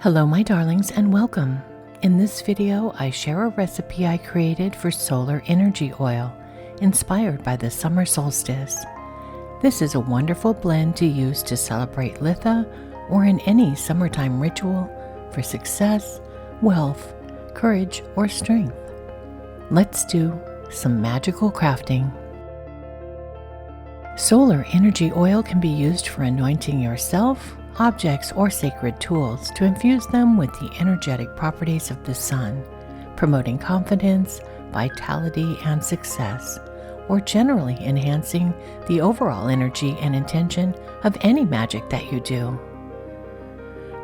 Hello my darlings and welcome. In this video I share a recipe I created for solar energy oil inspired by the summer solstice. This is a wonderful blend to use to celebrate Litha or in any summertime ritual for success, wealth, courage, or strength. Let's do some magical crafting. Solar energy oil can be used for anointing yourself, objects, or sacred tools to infuse them with the energetic properties of the sun, promoting confidence, vitality, and success, or generally enhancing the overall energy and intention of any magic that you do.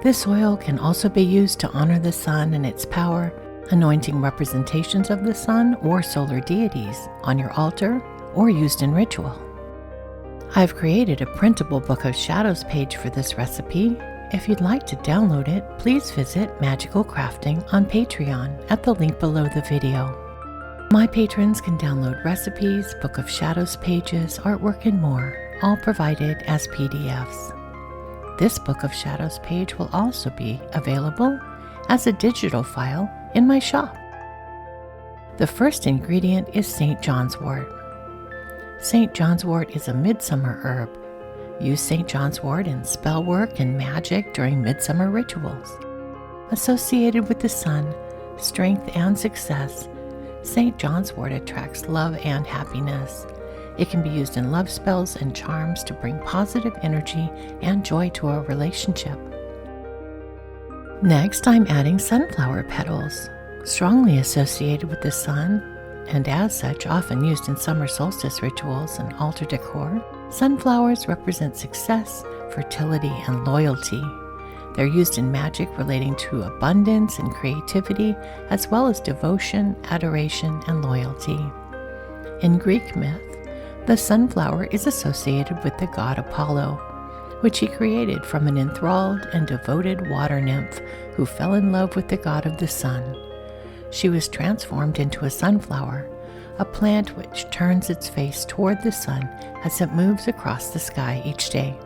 This oil can also be used to honor the sun and its power, anointing representations of the sun or solar deities on your altar or used in ritual. I've created a printable Book of Shadows page for this recipe. If you'd like to download it, please visit Magical Crafting on Patreon at the link below the video. My patrons can download recipes, Book of Shadows pages, artwork, and more, all provided as PDFs. This Book of Shadows page will also be available as a digital file in my shop. The first ingredient is St. John's wort. St. John's wort is a midsummer herb. Use St. John's wort in spell work and magic during midsummer rituals. Associated with the sun, strength, and success, St. John's wort attracts love and happiness. It can be used in love spells and charms to bring positive energy and joy to a relationship. Next, I'm adding sunflower petals, strongly associated with the sun, and as such often used in summer solstice rituals and altar decor. Sunflowers represent success, fertility, and loyalty. They're used in magic relating to abundance and creativity, as well as devotion, adoration, and loyalty. In Greek myth, the sunflower is associated with the god Apollo, which he created from an enthralled and devoted water nymph who fell in love with the god of the sun. She was transformed into a sunflower, a plant which turns its face toward the sun as it moves across the sky each day.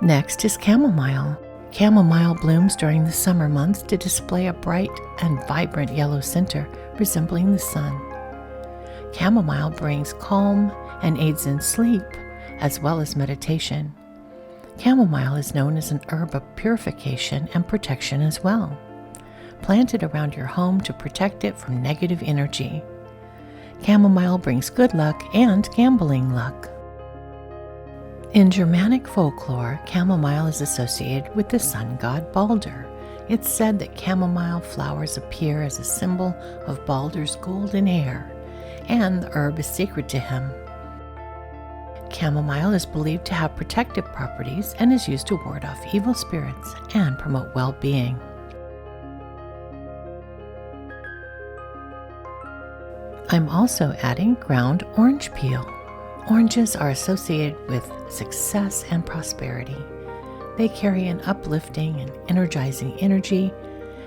Next is chamomile. Chamomile blooms during the summer months to display a bright and vibrant yellow center resembling the sun. Chamomile brings calm and aids in sleep, as well as meditation. Chamomile is known as an herb of purification and protection as well. Plant it around your home to protect it from negative energy. Chamomile brings good luck and gambling luck. In Germanic folklore, chamomile is associated with the sun god Balder. It's said that chamomile flowers appear as a symbol of Balder's golden hair, and the herb is sacred to him. Chamomile is believed to have protective properties and is used to ward off evil spirits and promote well-being. I'm also adding ground orange peel. Oranges are associated with success and prosperity. They carry an uplifting and energizing energy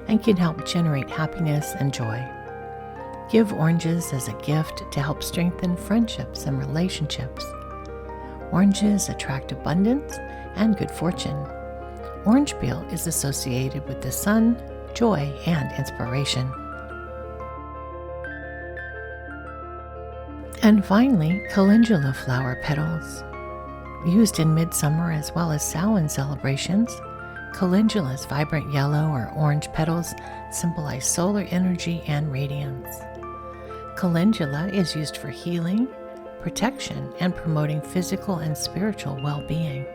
and can help generate happiness and joy. Give oranges as a gift to help strengthen friendships and relationships. Oranges attract abundance and good fortune. Orange peel is associated with the sun, joy, and inspiration. And finally, calendula flower petals. Used in midsummer as well as Samhain celebrations, calendula's vibrant yellow or orange petals symbolize solar energy and radiance. Calendula is used for healing, protection, and promoting physical and spiritual well-being.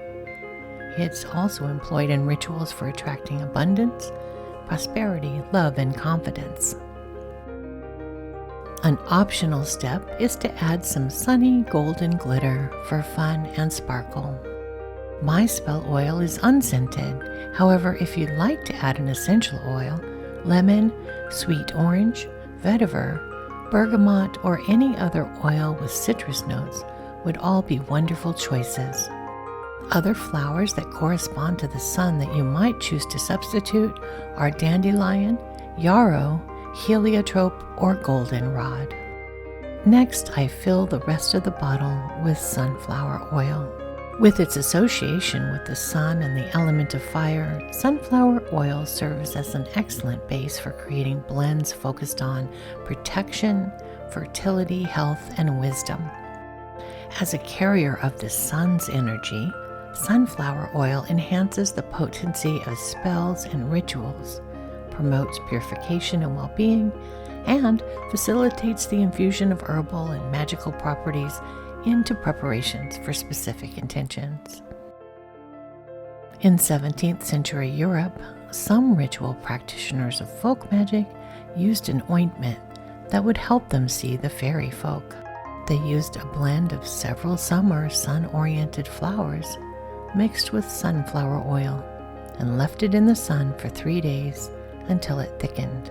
It's also employed in rituals for attracting abundance, prosperity, love, and confidence. An optional step is to add some sunny golden glitter for fun and sparkle. My spell oil is unscented. However, if you'd like to add an essential oil, lemon, sweet orange, vetiver, bergamot, or any other oil with citrus notes would all be wonderful choices. Other flowers that correspond to the sun that you might choose to substitute are dandelion, yarrow, heliotrope, or goldenrod. Next, I fill the rest of the bottle with sunflower oil. With its association with the sun and the element of fire, sunflower oil serves as an excellent base for creating blends focused on protection, fertility, health, and wisdom. As a carrier of the sun's energy, sunflower oil enhances the potency of spells and rituals, promotes purification and well-being, and facilitates the infusion of herbal and magical properties into preparations for specific intentions. In 17th century Europe, some ritual practitioners of folk magic used an ointment that would help them see the fairy folk. They used a blend of several summer sun-oriented flowers mixed with sunflower oil and left it in the sun for 3 days until it thickened.